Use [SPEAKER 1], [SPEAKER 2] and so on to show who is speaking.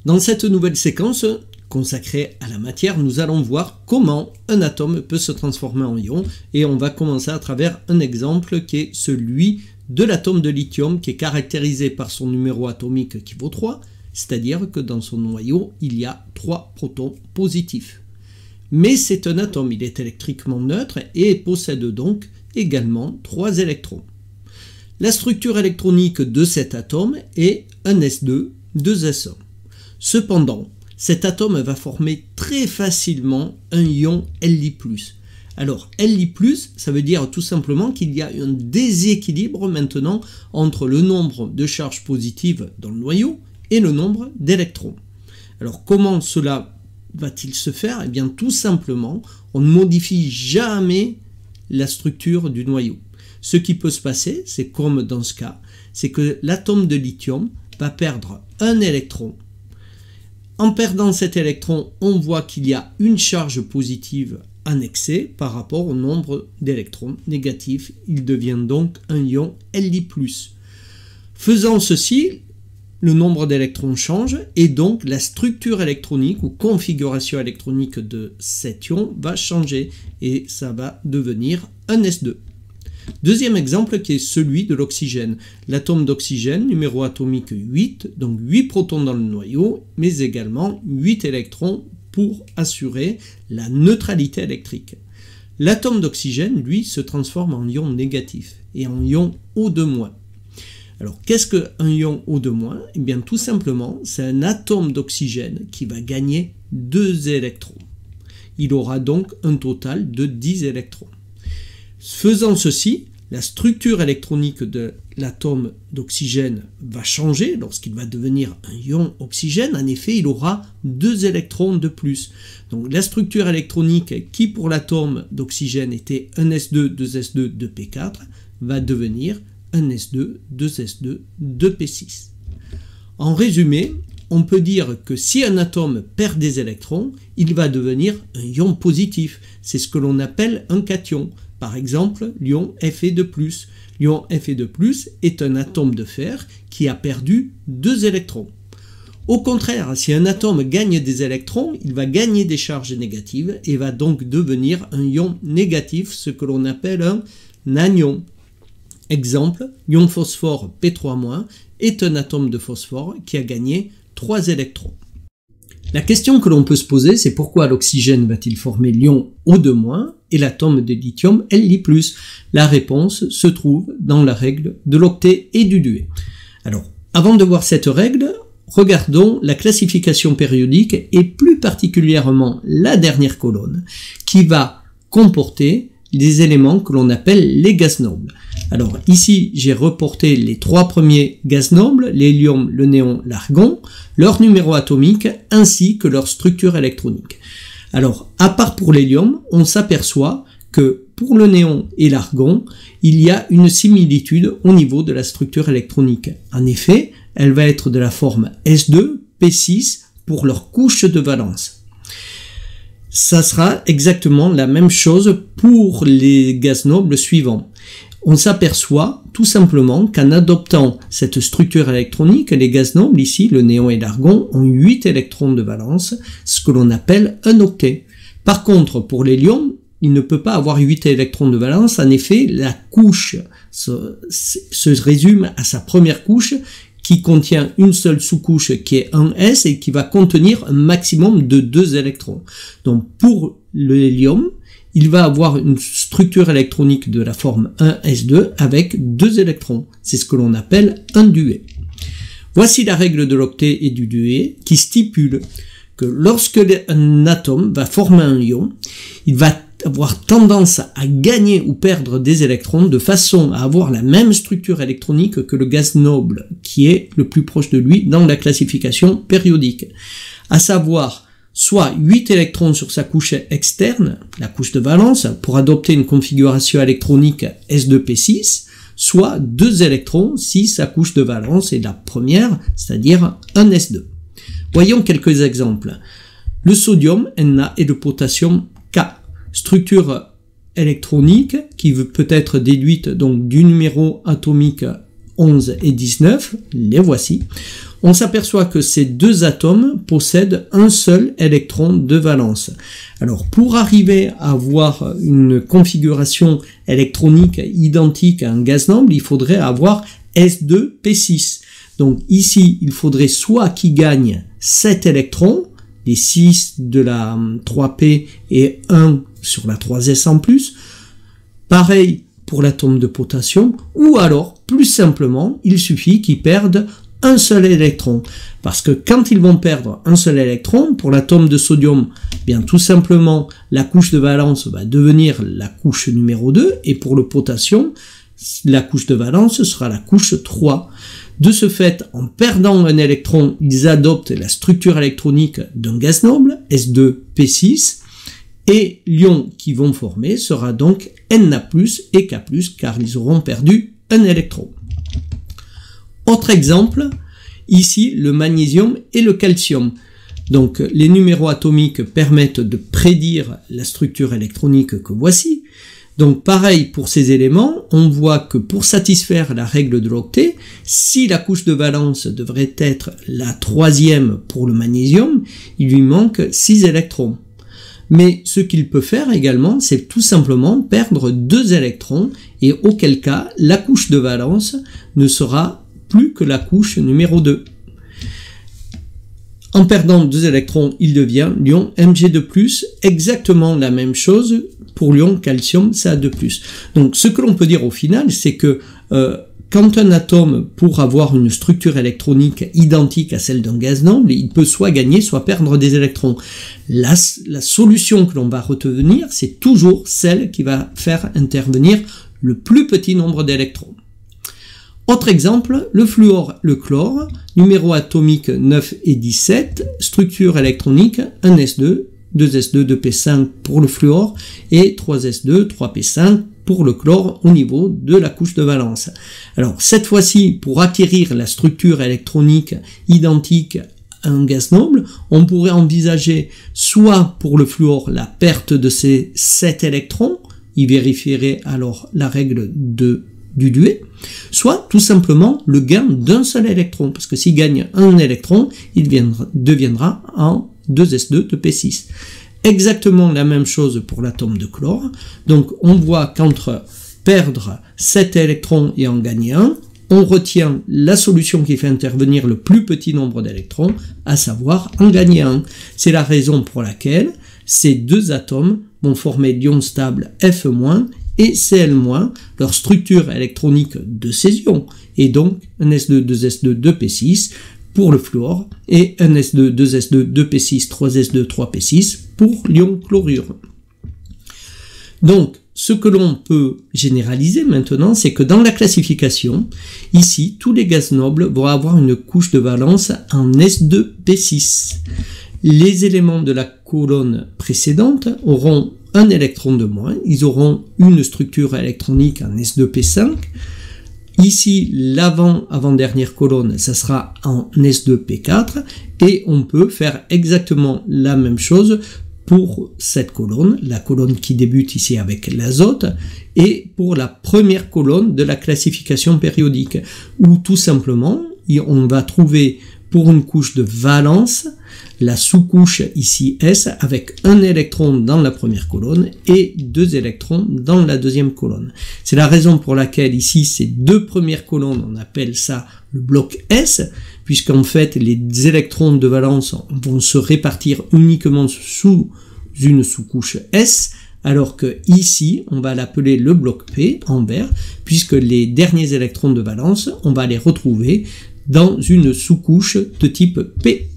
[SPEAKER 1] Dans cette nouvelle séquence consacrée à la matière, nous allons voir comment un atome peut se transformer en ion, et on va commencer à travers un exemple qui est celui de l'atome de lithium, qui est caractérisé par son numéro atomique qui vaut 3, c'est-à-dire que dans son noyau, il y a 3 protons positifs. Mais c'est un atome, il est électriquement neutre et possède donc également 3 électrons. La structure électronique de cet atome est un S2, 2 S1. Cependant, cet atome va former très facilement un ion Li+. Alors, Li+, ça veut dire tout simplement qu'il y a un déséquilibre maintenant entre le nombre de charges positives dans le noyau et le nombre d'électrons. Alors, comment cela va-t-il se faire? Eh bien, tout simplement, on ne modifie jamais la structure du noyau. Ce qui peut se passer, c'est comme dans ce cas, c'est que l'atome de lithium va perdre un électron. En perdant cet électron, on voit qu'il y a une charge positive en excès par rapport au nombre d'électrons négatifs. Il devient donc un ion Li+. Faisant ceci, le nombre d'électrons change et donc la structure électronique ou configuration électronique de cet ion va changer et ça va devenir un S2. Deuxième exemple qui est celui de l'oxygène. L'atome d'oxygène, numéro atomique 8, donc 8 protons dans le noyau, mais également 8 électrons pour assurer la neutralité électrique. L'atome d'oxygène, lui, se transforme en ion négatif et en ion O2-. Alors, qu'est-ce qu'un ion O2-? Eh bien, tout simplement, c'est un atome d'oxygène qui va gagner 2 électrons. Il aura donc un total de 10 électrons. Faisant ceci, la structure électronique de l'atome d'oxygène va changer lorsqu'il va devenir un ion oxygène. En effet, il aura 2 électrons de plus. Donc la structure électronique qui pour l'atome d'oxygène était un S2, 2S2, 2P4 va devenir un S2, 2S2, 2P6. En résumé, on peut dire que si un atome perd des électrons, il va devenir un ion positif. C'est ce que l'on appelle un cation. Par exemple, l'ion Fe2+. L'ion Fe2+ est un atome de fer qui a perdu 2 électrons. Au contraire, si un atome gagne des électrons, il va gagner des charges négatives et va donc devenir un ion négatif, ce que l'on appelle un anion. Exemple, l'ion phosphore P3- est un atome de phosphore qui a gagné 3 électrons. La question que l'on peut se poser, c'est pourquoi l'oxygène va-t-il former l'ion O2- et l'atome de lithium Li+. La réponse se trouve dans la règle de l'octet et du duet. Alors, avant de voir cette règle, regardons la classification périodique et plus particulièrement la dernière colonne qui va comporter des éléments que l'on appelle les gaz nobles. Alors ici, j'ai reporté les 3 premiers gaz nobles, l'hélium, le néon, l'argon, leur numéro atomique ainsi que leur structure électronique. Alors, à part pour l'hélium, on s'aperçoit que pour le néon et l'argon, il y a une similitude au niveau de la structure électronique. En effet, elle va être de la forme S2, P6 pour leur couche de valence. Ça sera exactement la même chose pour les gaz nobles suivants. On s'aperçoit tout simplement qu'en adoptant cette structure électronique, les gaz nobles, ici le néon et l'argon, ont 8 électrons de valence, ce que l'on appelle un octet. Par contre, pour l'hélium, il ne peut pas avoir 8 électrons de valence. En effet, la couche se résume à sa première couche qui contient une seule sous-couche qui est un S et qui va contenir un maximum de 2 électrons. Donc pour le hélium, il va avoir une structure électronique de la forme 1s2 avec 2 électrons. C'est ce que l'on appelle un duet. Voici la règle de l'octet et du duet qui stipule que lorsque un atome va former un ion, il va avoir tendance à gagner ou perdre des électrons de façon à avoir la même structure électronique que le gaz noble qui est le plus proche de lui dans la classification périodique. À savoir soit 8 électrons sur sa couche externe, la couche de valence, pour adopter une configuration électronique S2P6, soit 2 électrons si sa couche de valence est la première, c'est-à-dire un S2. Voyons quelques exemples. Le sodium, Na, et le potassium, K. Structure électronique qui peut être déduite donc du numéro atomique 11 et 19, les voici. On s'aperçoit que ces deux atomes possèdent un seul électron de valence. Alors pour arriver à avoir une configuration électronique identique à un gaz noble, il faudrait avoir S2P6. Donc ici, il faudrait soit qu'il gagne 7 électrons, les 6 de la 3P et 1 sur la 3S en plus. Pareil pour l'atome de potassium, ou alors, plus simplement, il suffit qu'ils perdent un seul électron. Parce que quand ils vont perdre un seul électron, pour l'atome de sodium, bien tout simplement, la couche de valence va devenir la couche numéro 2, et pour le potassium, la couche de valence sera la couche 3. De ce fait, en perdant un électron, ils adoptent la structure électronique d'un gaz noble, S2P6, et l'ion qu'ils vont former sera donc Na+, et K+, car ils auront perdu un électron. Autre exemple, ici le magnésium et le calcium. Donc les numéros atomiques permettent de prédire la structure électronique que voici. Donc pareil pour ces éléments, on voit que pour satisfaire la règle de l'octet, si la couche de valence devrait être la troisième pour le magnésium, il lui manque 6 électrons. Mais ce qu'il peut faire également, c'est tout simplement perdre 2 électrons, et auquel cas la couche de valence ne sera plus que la couche numéro 2. En perdant 2 électrons, il devient l'ion Mg2+, exactement la même chose pour l'ion calcium Ca2+. Donc ce que l'on peut dire au final, c'est que quand un atome, pour avoir une structure électronique identique à celle d'un gaz noble, il peut soit gagner, soit perdre des électrons. La solution que l'on va retenir, c'est toujours celle qui va faire intervenir le plus petit nombre d'électrons. Autre exemple, le fluor, le chlore, numéro atomique 9 et 17, structure électronique 1s2, 2s2, 2p5 pour le fluor et 3s2, 3p5 pour le chlore au niveau de la couche de valence. Alors cette fois-ci, pour acquérir la structure électronique identique à un gaz noble, on pourrait envisager soit pour le fluor la perte de ces 7 électrons, il vérifierait alors la règle du Dewey, soit tout simplement le gain d'un seul électron, parce que s'il gagne un électron, il deviendra en 2s2, 2p6. Exactement la même chose pour l'atome de chlore. Donc on voit qu'entre perdre 7 électrons et en gagner un, on retient la solution qui fait intervenir le plus petit nombre d'électrons, à savoir en gagner un. C'est la raison pour laquelle ces deux atomes vont former l'ion stable F- et Cl-, leur structure électronique de ces ions, et donc un S2, 2s2, 2p6 pour le fluor, et un S2, 2s2, 2p6, 3s2, 3p6 pour l'ion chlorure. Donc, ce que l'on peut généraliser maintenant, c'est que dans la classification, ici, tous les gaz nobles vont avoir une couche de valence en S2p6. Les éléments de la colonne précédente auront un électron de moins, ils auront une structure électronique en S2p5. Ici, l'avant-dernière colonne, ça sera en S2p4, et on peut faire exactement la même chose pour cette colonne, la colonne qui débute ici avec l'azote, et pour la première colonne de la classification périodique, où tout simplement, on va trouver pour une couche de valence, la sous-couche ici S avec un électron dans la première colonne et 2 électrons dans la deuxième colonne. C'est la raison pour laquelle ici ces deux premières colonnes, on appelle ça le bloc S, puisqu'en fait les électrons de valence vont se répartir uniquement sous une sous-couche S, alors que ici on va l'appeler le bloc P en vert, puisque les derniers électrons de valence, on va les retrouver dans une sous-couche de type P.